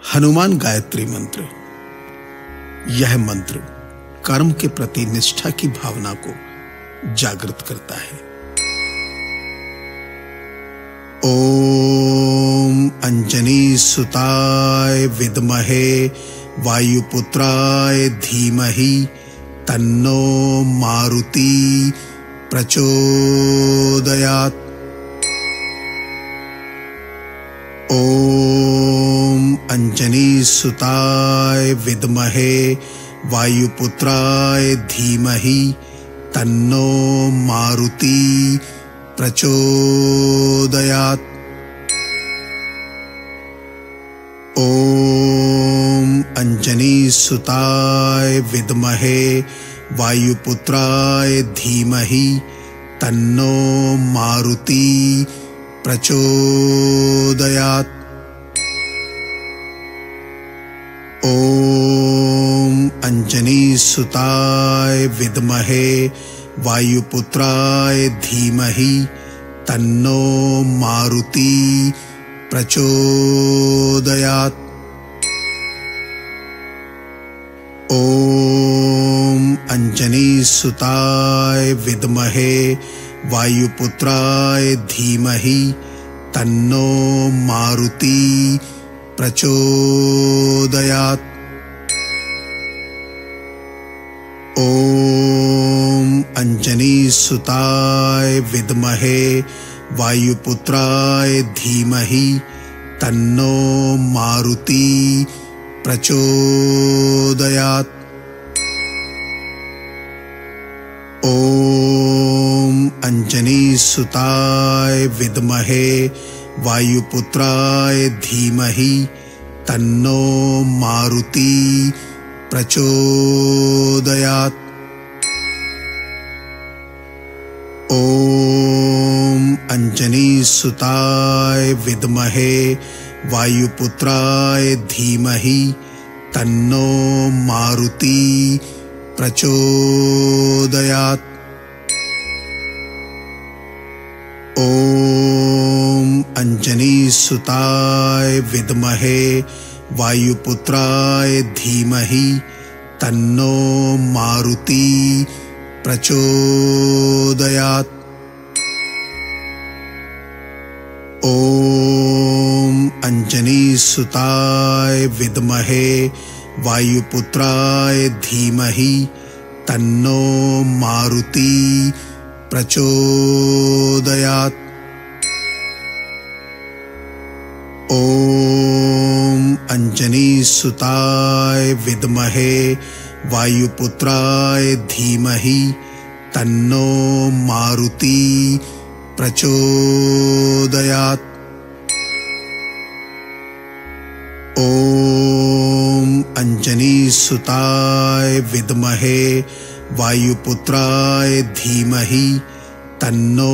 हनुमान गायत्री मंत्र। यह मंत्र कर्म के प्रति निष्ठा की भावना को जागृत करता है। ओम अंजनी सुताय विद्महे वायुपुत्राय धीमहि तन्नो मारुति प्रचोदयात्। ओम अंजनी सुताय विद्महे वायुपुत्राय धीमहि तन्नो मारुति प्रचोदयात्। ओम अंजनी सुताय विद्महे वायुपुत्राय धीमहि तन्नो मारुति प्रचोदयात्। ओम अंजनी सुताय विद्महे वायुपुत्राय धीमहि तन्नो मारुति प्रचोदयात्। ओम अंजनी सुताय विद्महे वायुपुत्राय धीमहि तन्नो मारुति प्रचोदयात्। ओम अंजनी सुताय विद्महे वायुपुत्राय धीमहि तन्नो मारुति प्रचोदयात्। ओम अंजनी सुताय विद्महे वायुपुत्राय धीमहि तन्नो मारुति प्रचोदयात्। ओम अंजनी सुताय विद्महे वायुपुत्राय धीमहि तन्नो मारुति प्रचोदयात्। ओम अंजनी सुताय विद्महे वायुपुत्राय धीमहि तन्नो मारुति प्रचोदयात्। ओम अंजनी सुताय विद्महे वायुपुत्राय धीमहि तन्नो मारुति प्रचोदयात्। ओम अंजनी सुताय विद्महे वायुपुत्राय धीमहि तन्नो मारुति प्रचोदयात्। ओम अंजनी सुताय विद्महे वायुपुत्राय धीमहि तन्नो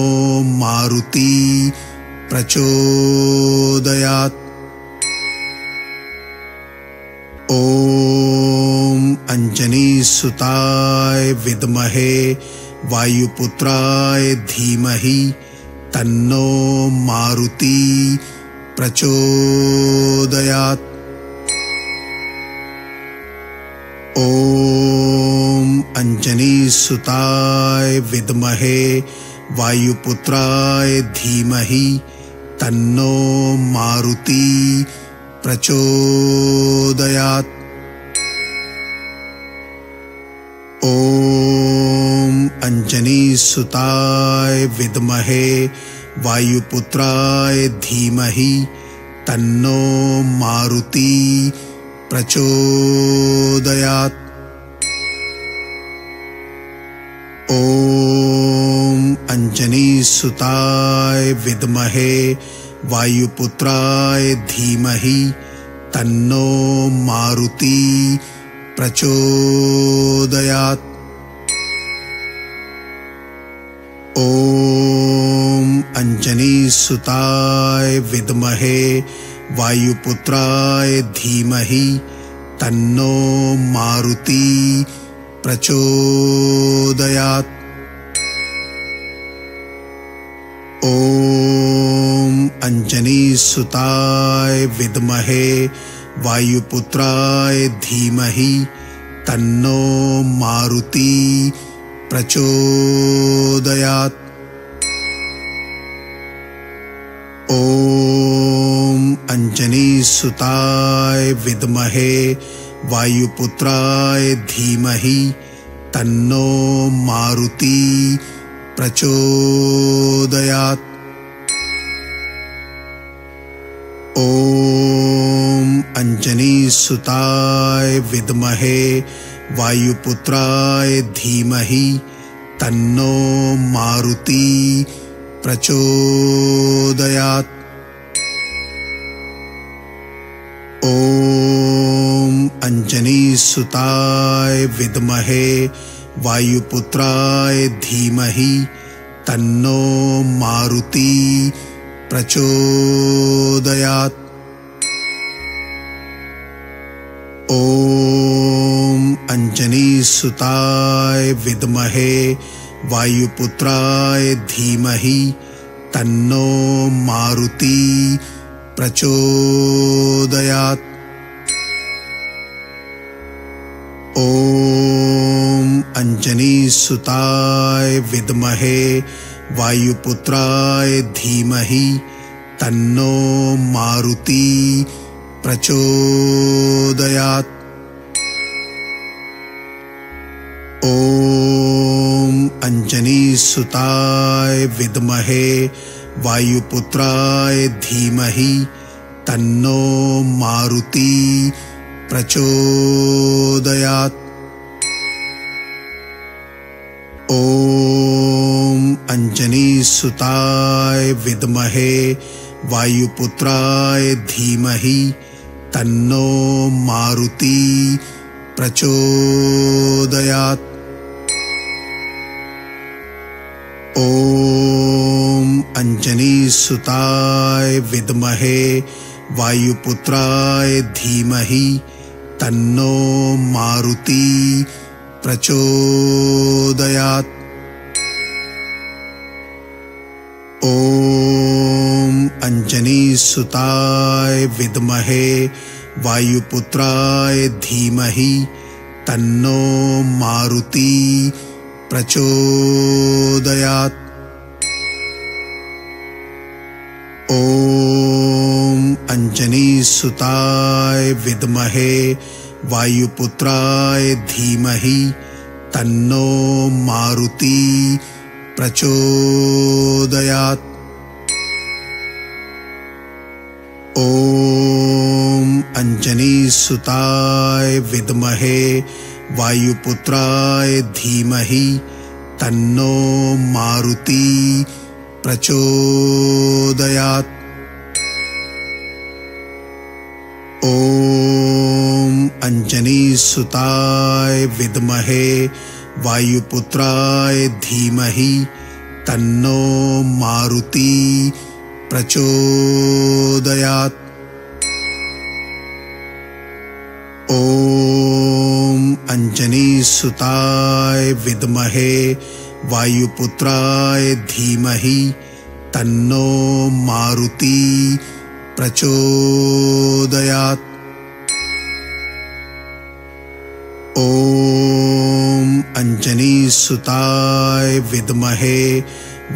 मारुति प्रचोदयात्। ओम अंजनी सुताय विद्महे वायुपुत्राय धीमहि तन्नो मारुति प्रचोदयात्। ओम अंजनी सुताय विद्महे वायुपुत्राय धीमहि तन्नो मारुति प्रचोदयात्। ओम अंजनी सुताय विद्महे वायुपुत्राय धीमहि तन्नो मारुति प्रचोदयात्। ओम अंजनी सुताय विद्महे वायुपुत्राय धीमहि तन्नो मारुति प्रचोदयात्। ओम अंजनी सुताय विद्महे वायुपुत्राय धीमहि तन्नो मारुति प्रचोदयात्। ओम अंजनी सुताय विद्महे वायुपुत्राय धीमहि तन्नो मारुति प्रचोदयात्। ओम अंजनीसुताय विद्महे वायुपुत्राय धीमहि तन्नो मारुति प्रचोदयात्। ओम अंजनीसुताय विद्महे वायुपुत्राय धीमहि तन्नो मारुति प्रचोदयात्। ओम अंजनीसुताय विद्महे वायुपुत्राय धीमहि तन्नो मारुति प्रचोदयात्। ओम अंजनीसुताय विद्महे वायुपुत्राय धीमहि तन्नो मारुति प्रचोदयात्। ओम अंजनीसुताय विद्महे वायुपुत्राय धीमहि तन्नो मारुति प्रचोदयात्। ओम अंजनीसुताय विद्महे वायुपुत्राय धीमहि तन्नो मारुति प्रचोदयात्। ओम अंजनीसुताय विद्महे वायुपुत्राय धीमहि तन्नो मारुति प्रचोदयात्। ओम अंजनीसुताय विद्महे वायुपुत्राय धीमहि तन्नो मारुति प्रचोदयात्। ओम अंजनीसुताय विद्महे वायुपुत्राय धीमहि तन्नो मारुति प्रचोदयात्। ओम अंजनीसुताय विद्महे वायुपुत्राय धीमहि तन्नो मारुति प्रचोदयात्। ओम अंजनीसुताय विद्महे वायुपुत्राय धीमहि तन्नो मारुति प्रचोदयात्। ओम अंजनीसुताय विद्महे वायुपुत्राय धीमहि तन्नो मारुति प्रचोदयात्। ओम अंजनीसुताय विद्महे वायुपुत्राय धीमहि तन्नो मारुति प्रचोदयात्। ओम अंजनीसुताय विद्महे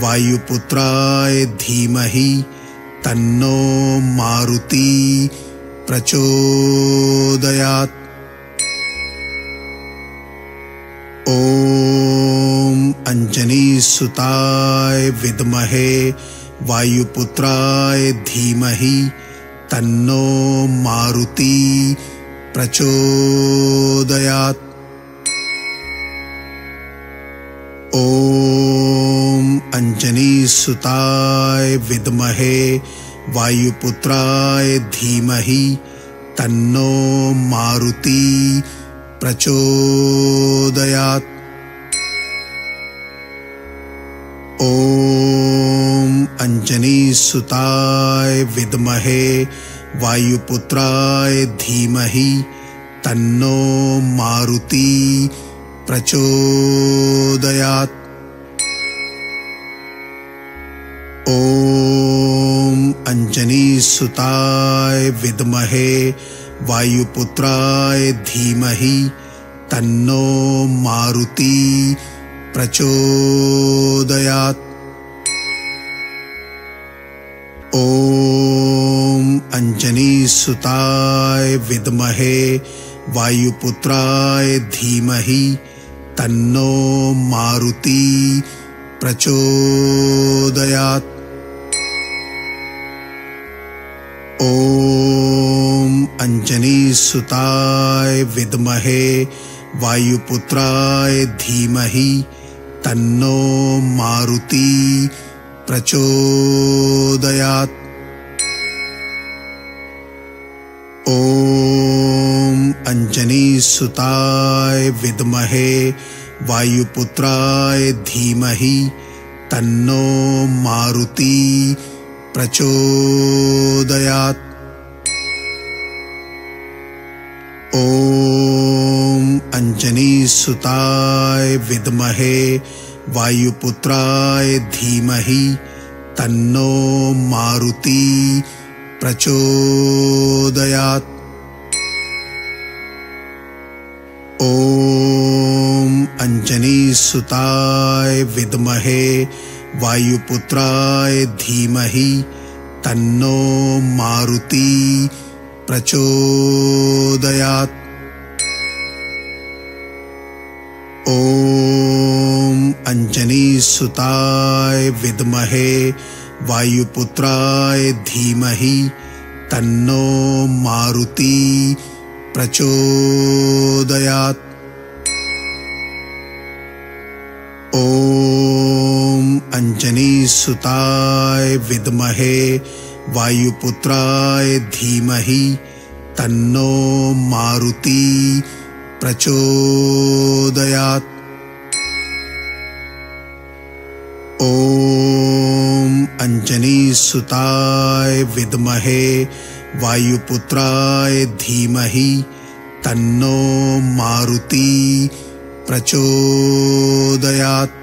वायुपुत्राय धीमहि तन्नो मारुति प्रचोदयात्। ओम अंजनीसुताय विद्महे वायुपुत्राय धीमहि तन्नो मारुति प्रचोदयात्। ओम अंजनीसुताय विद्महे वायुपुत्राय धीमहि तन्नो मारुति प्रचोदयात्। ओम अंजनीसुताय विद्महे वायुपुत्राय धीमहि तन्नो मारुति प्रचोदयात्। ओम अंजनीसुताय विद्महे वायुपुत्राय धीमहि तन्नो मारुति प्रचोदयात्। ॐ अंजनीसुताय विद्महे वायुपुत्राय धीमहि तन्नो मारुति प्रचोदयात्। ॐ अंजनीसुताय विद्महे वायुपुत्राय धीमहि तन्नो मारुति प्रचोदयात्। ॐ अंजनीसुताय विद्महे वायुपुत्राय धीमहि तन्नो मारुति प्रचोदयात्। ॐ अंजनीसुताय विद्महे वायुपुत्राय धीमहि तन्नो मारुति प्रचोदयात्। ॐ अंजनीसुताय विद्महे वायुपुत्राय धीमहि तन्नो मारुति प्रचोदयात्। ॐ अंजनीसुताय विद्महे वायुपुत्राय धीमहि तन्नो मारुति प्रचोदयात्। ॐ अंजनीसुताय विद्महे वायुपुत्राय धीमहि तन्नो मारुति प्रचोदयात्। ॐ अंजनीसुताय विद्महे वायुपुत्राय धीमहि तन्नो मारुति प्रचोदयात्।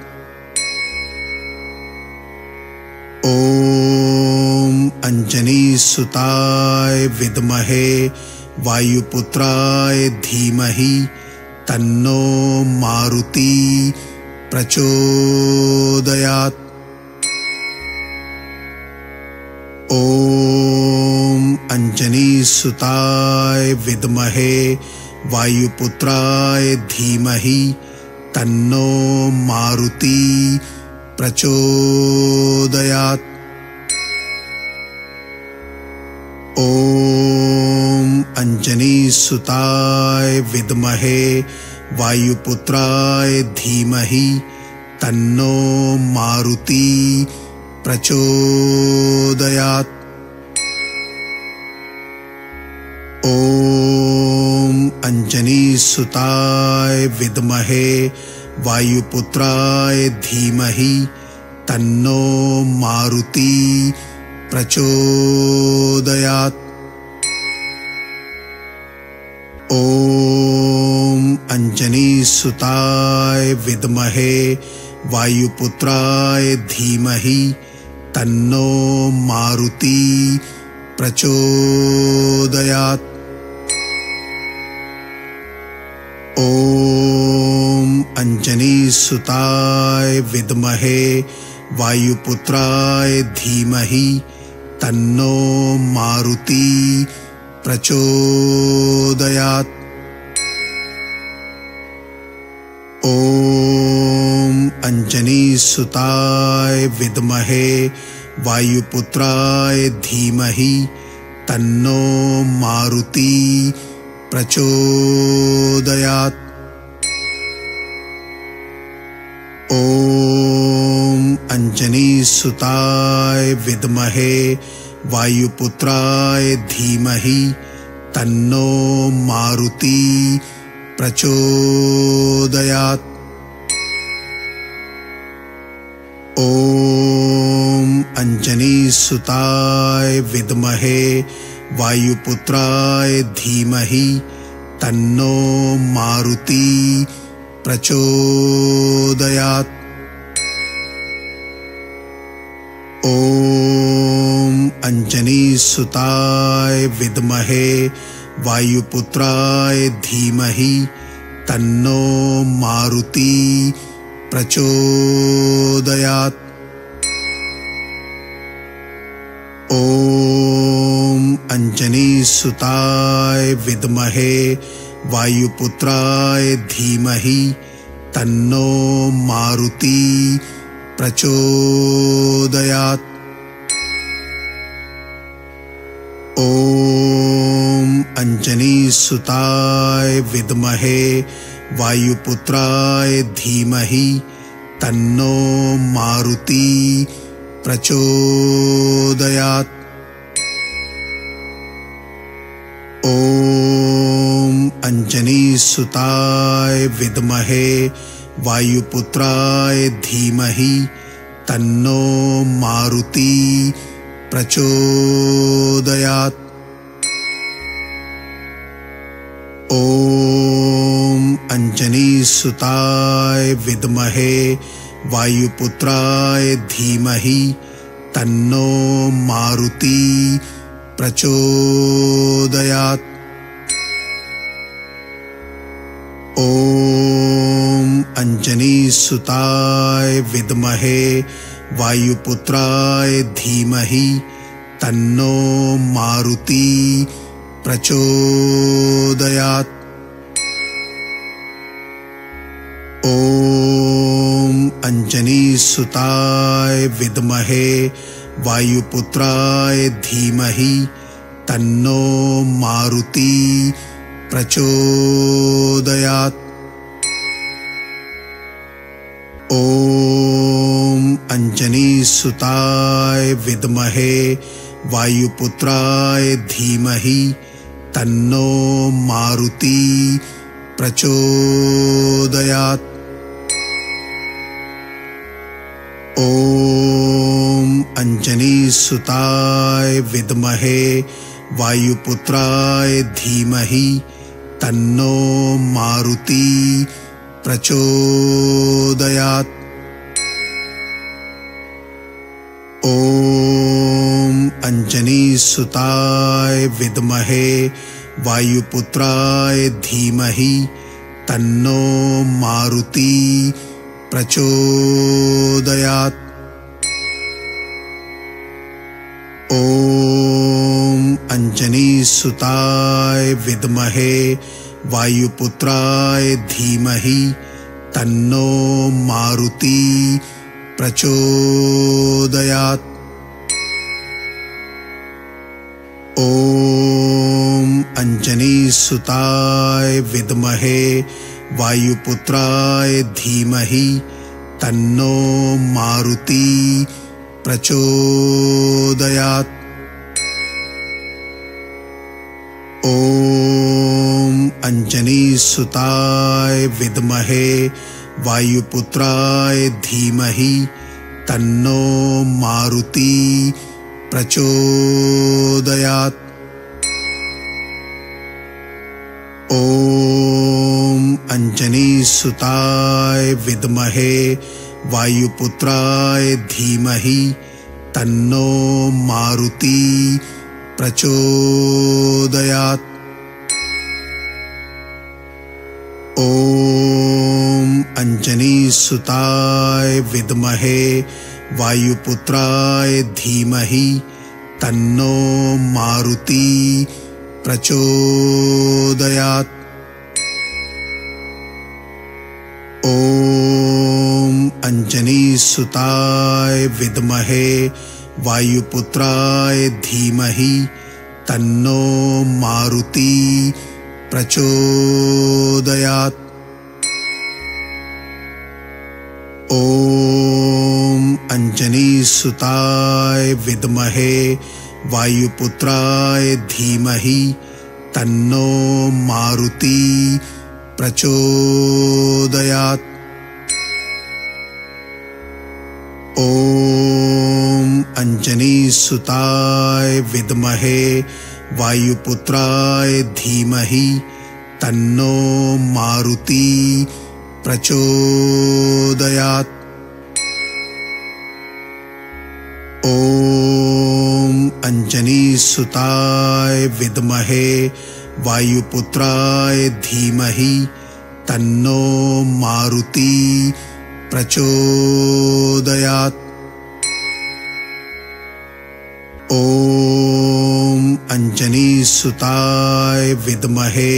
ॐ अंजनीसुताय विद्महे वायुपुत्राय धीमहि तन्नो मारुति प्रचोदयात्। ॐ अंजनीसुताय विद्महे वायुपुत्राय धीमहि तन्नो मारुति प्रचोदयात्। ॐ अंजनीसुताय विद्महे वायुपुत्राय धीमहि तन्नो मारुति प्रचोदयात्। ॐ अंजनीसुताय विद्महे वायुपुत्राय धीमहि तन्नो मारुति प्रचोदयात्। ॐ अंजनीसुताय विद्महे वायुपुत्राय धीमहि तन्नो मारुति प्रचोदयात्। ॐ अंजनीसुताय विद्महे वायुपुत्राय धीमहि तन्नो मारुति प्रचोदयात्। ॐ अंजनीसुताय विद्महे वायुपुत्राय धीमहि तन्नो मारुति प्रचोदयात्। ॐ अंजनीसुताय विद्महे वायुपुत्राय धीमहि तन्नो मारुति प्रचोदयात्। ॐ अंजनीसुताय विद्महे वायुपुत्राय धीमहि तन्नो मारुति प्रचोदयात्। ॐ अंजनीसुताय विद्महे वायुपुत्राय धीमहि तन्नो मारुति प्रचोदयात्। ॐ अंजनीसुताय विद्महे वायुपुत्राय धीमहि तन्नो मारुति प्रचोदयात्। ॐ अंजनीसुताय विद्महे वायुपुत्राय धीमहि तन्नो मारुति प्रचोदयात्। ॐ अंजनीसुताय विद्महे वायुपुत्राय धीमहि तन्नो मारुति प्रचोदयात्। ॐ अंजनीसुताय विद्महे वायुपुत्राय धीमहि तन्नो मारुति प्रचोदयात्। ॐ अंजनीसुताय विद्महे वायुपुत्राय धीमहि तन्नो मारुति प्रचोदयात्। ॐ अंजनीसुताय विद्महे वायुपुत्राय धीमहि तन्नो मारुति प्रचोदयात्। ॐ अंजनीसुताय विद्महे वायुपुत्राय धीमहि तन्नो मारुति प्रचोदयात्। ॐ अंजनीसुताय विद्महे वायुपुत्राय धीमहि तन्नो मारुति प्रचोदयात्। ॐ अंजनीसुताय विद्महे वायुपुत्राय धीमहि तन्नो मारुति प्रचोदयात्। ॐ अंजनीसुताय विद्महे वायुपुत्राय धीमहि तन्नो मारुति प्रचोदयात्। ॐ अंजनीसुताय विद्महे वायुपुत्राय धीमहि तन्नो मारुति प्रचोदयात्। ॐ अंजनीसुताय विद्महे वायुपुत्राय धीमहि तन्नो मारुति प्रचोदयात्। ॐ अंजनीसुताय विद्महे वायुपुत्राय धीमहि तन्नो मारुति प्रचोदयात्। ॐ अंजनीसुताय विद्महे वायुपुत्राय धीमहि तन्नो मारुति प्रचोदयात्। ॐ अंजनीसुताय विद्महे वायुपुत्राय धीमहि तन्नो मारुति प्रचोदयात्। ॐ अंजनीसुताय विद्महे वायुपुत्राय धीमहि तन्नो मारुति प्रचोदयात्। ॐ अंजनीसुताय विद्महे वायुपुत्राय धीमहि तन्नो मारुति प्रचोदयात्। ॐ अंजनीसुताय विद्महे वायुपुत्राय धीमहि तन्नो मारुति प्रचोदयात्। ॐ अंजनीसुताय विद्महे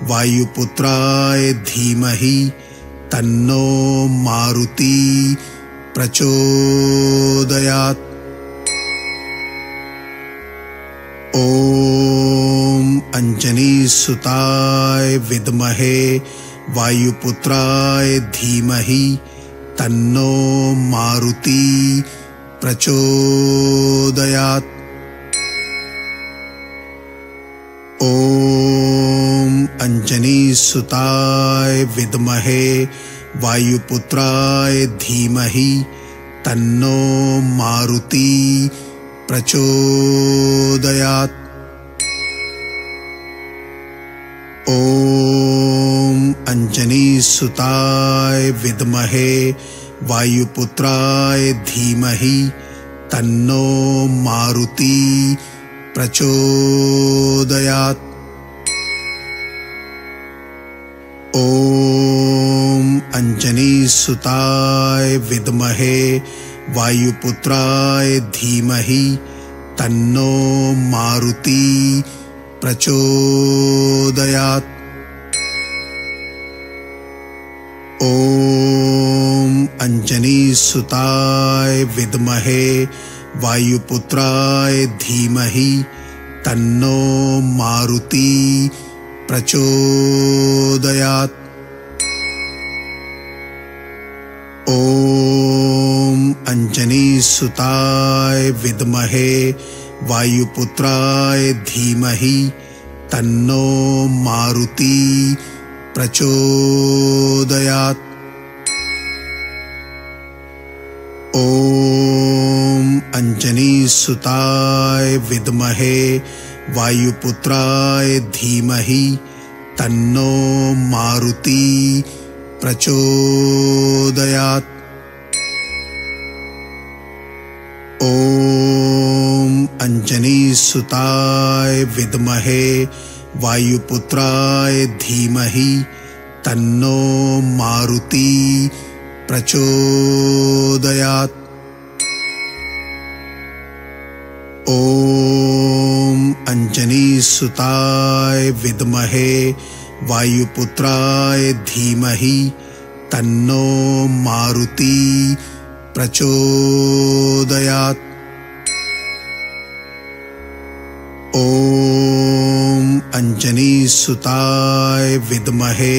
वायुपुत्राय धीमहि तन्नो मारुति प्रचोदयात्। ॐ अंजनीसुताय विद्महे वायुपुत्राय धीमहि तन्नो मारुति प्रचोदयात्। ॐ अंजनीसुताय विद्महे वायुपुत्राय धीमहि तन्नो मारुति प्रचोदयात्। ॐ अंजनीसुताय विद्महे वायुपुत्राय धीमहि तन्नो मारुति प्रचोदयात्। ॐ अंजनीसुताय विद्महे वायुपुत्राय धीमहि तन्नो मारुति प्रचोदयात्। ॐ अंजनीसुताय विद्महे वायुपुत्राय धीमहि तन्नो मारुति प्रचोदयात्। ॐ अंजनीसुताय विद्महे वायुपुत्राय धीमहि तन्नो मारुति प्रचोदयात्। ॐ अंजनीसुताय विद्महे वायुपुत्राय धीमहि तन्नो मारुति प्रचोदयात्। ॐ अंजनीसुताय विद्महे वायुपुत्राय धीमहि तन्नो मारुति प्रचोदयात्। ॐ अंजनीसुताय विद्महे वायुपुत्राय धीमहि तन्नो मारुति प्रचोदयात्। ॐ अंजनीसुताय विद्महे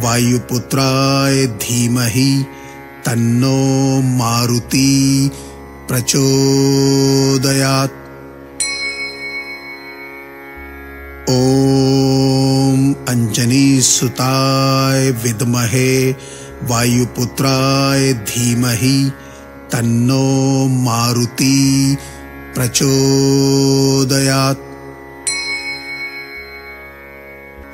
वायुपुत्राय धीमहि तन्नो मारुति प्रचोदयात्। ॐ अंजनीसुताय विद्महे वायुपुत्राय धीमहि तन्नो मारुति प्रचोदयात्।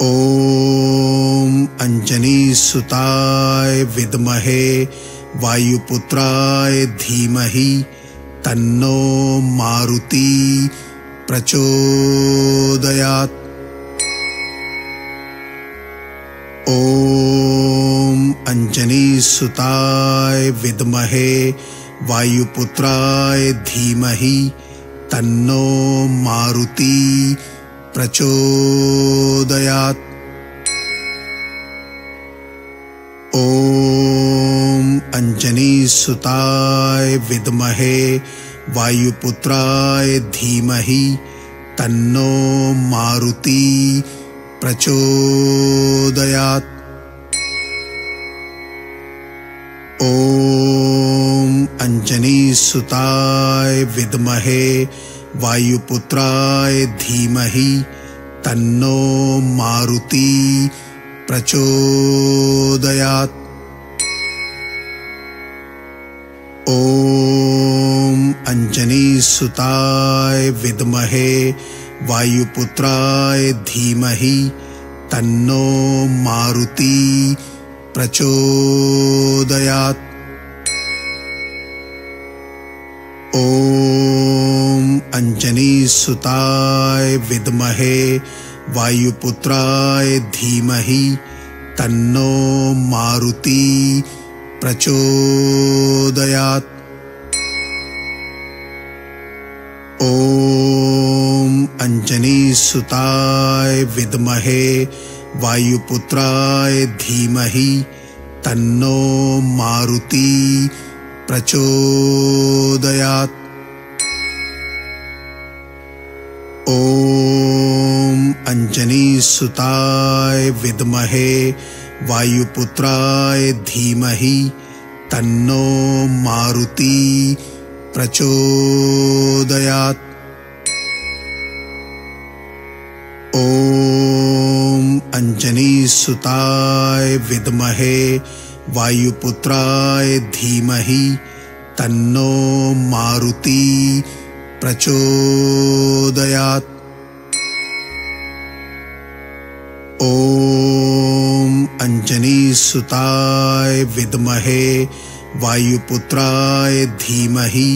ॐ अंजनीसुताय विद्महे वायुपुत्राय धीमहि तन्नो मारुति प्रचोदयात्। ॐ अंजनीसुताय विद्महे वायुपुत्राय धीमहि तन्नो मारुति प्रचोदयात्। ॐ अंजनीसुताय विद्महे वायुपुत्राय धीमहि तन्नो मारुति प्रचोदयात्। ॐ अंजनीसुताय विद्महे वायुपुत्राय धीमहि तन्नो मारुति प्रचोदयात्। ॐ अंजनीसुताय विद्महे वायुपुत्राय धीमहि तन्नो मारुति प्रचोदयात्। ॐ अंजनीसुताय विद्महे वायुपुत्राय धीमहि तन्नो मारुति प्रचोदयात्। ॐ अंजनीसुताय विद्महे वायुपुत्राय धीमहि तन्नो मारुति प्रचोदयात्। ॐ अंजनीसुताय विद्महे वायुपुत्राय धीमहि तन्नो मारुति प्रचोदयात्। ॐ अंजनीसुताय विद्महे वायुपुत्राय धीमहि तन्नो मारुति प्रचोदयात्। ॐ अंजनीसुताय विद्महे वायुपुत्राय धीमहि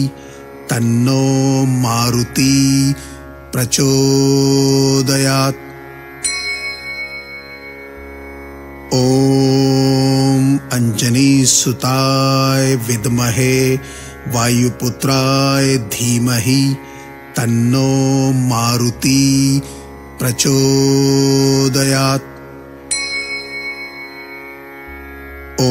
तन्नो मारुति प्रचोदयात्। ॐ अंजनीसुताय विद्महे वायुपुत्राय धीमहि तन्नो मारुति प्रचोदयात्। ॐ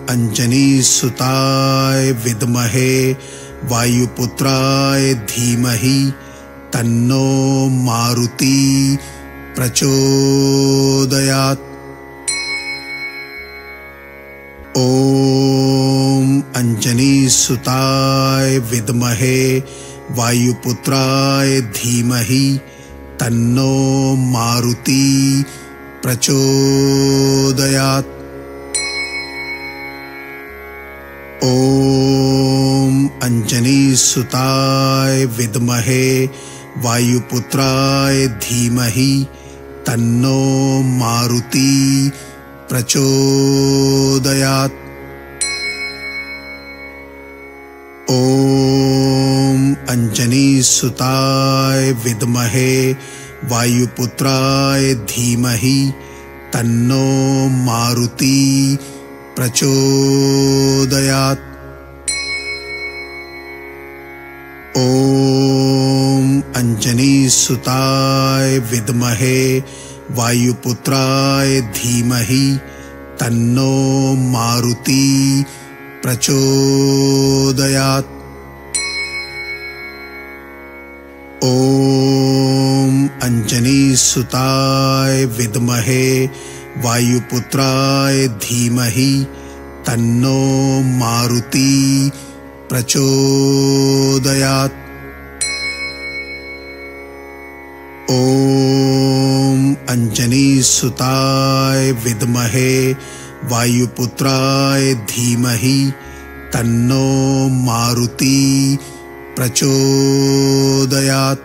अंजनीसुताय विद्महे वायुपुत्राय धीमहि तन्नो मारुति प्रचोदयात्। ॐ अंजनीसुताय विद्महे वायुपुत्राय धीमहि तन्नो मारुति प्रचोदयात्। ॐ अंजनीसुताय विद्महे वायुपुत्राय धीमहि तन्नो मारुति प्रचोदयात्। ॐ अंजनीसुताय विद्महे वायुपुत्राय धीमहि तन्नो मारुति प्रचोदयात्। ॐ अंजनीसुताय विद्महे वायुपुत्राय धीमहि तन्नो मारुति प्रचोदयात्। ॐ अंजनीसुताय विद्महे वायुपुत्राय धीमहि तन्नो मारुति प्रचोदयात्। ॐ अंजनीसुताय विद्महे वायुपुत्राय धीमहि तन्नो मारुति प्रचोदयात्।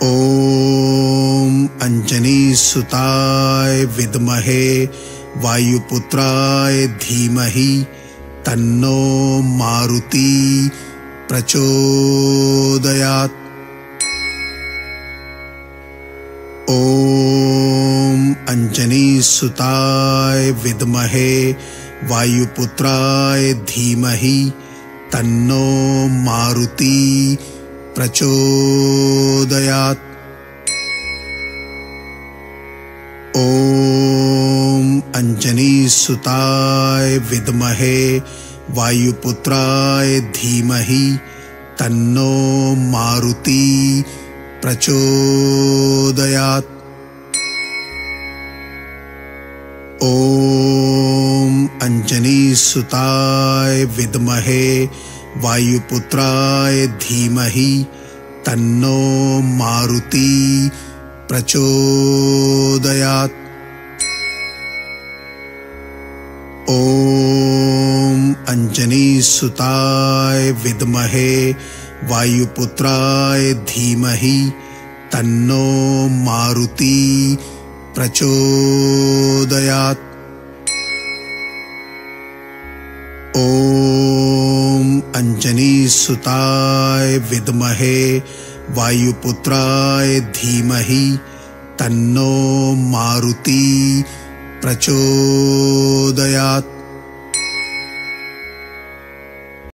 ॐ अंजनीसुताय विद्महे वायुपुत्राय धीमहि तन्नो मारुति प्रचोदयात्। ॐ अंजनीसुताय विद्महे वायुपुत्राय धीमहि तन्नो मारुति प्रचोदयात्। ॐ अंजनीसुताय विद्महे वायुपुत्राय धीमहि तन्नो मारुति प्रचोदयात्। ॐ अंजनीसुताय विद्महे वायुपुत्राय धीमहि तन्नो मारुति प्रचोदयात्। ॐ अंजनीसुताय विद्महे वायुपुत्राय धीमहि तन्नो मारुति प्रचोदयात्। ॐ अंजनीसुताय विद्महे वायुपुत्राय धीमहि तन्नो मारुति प्रचोदयात्।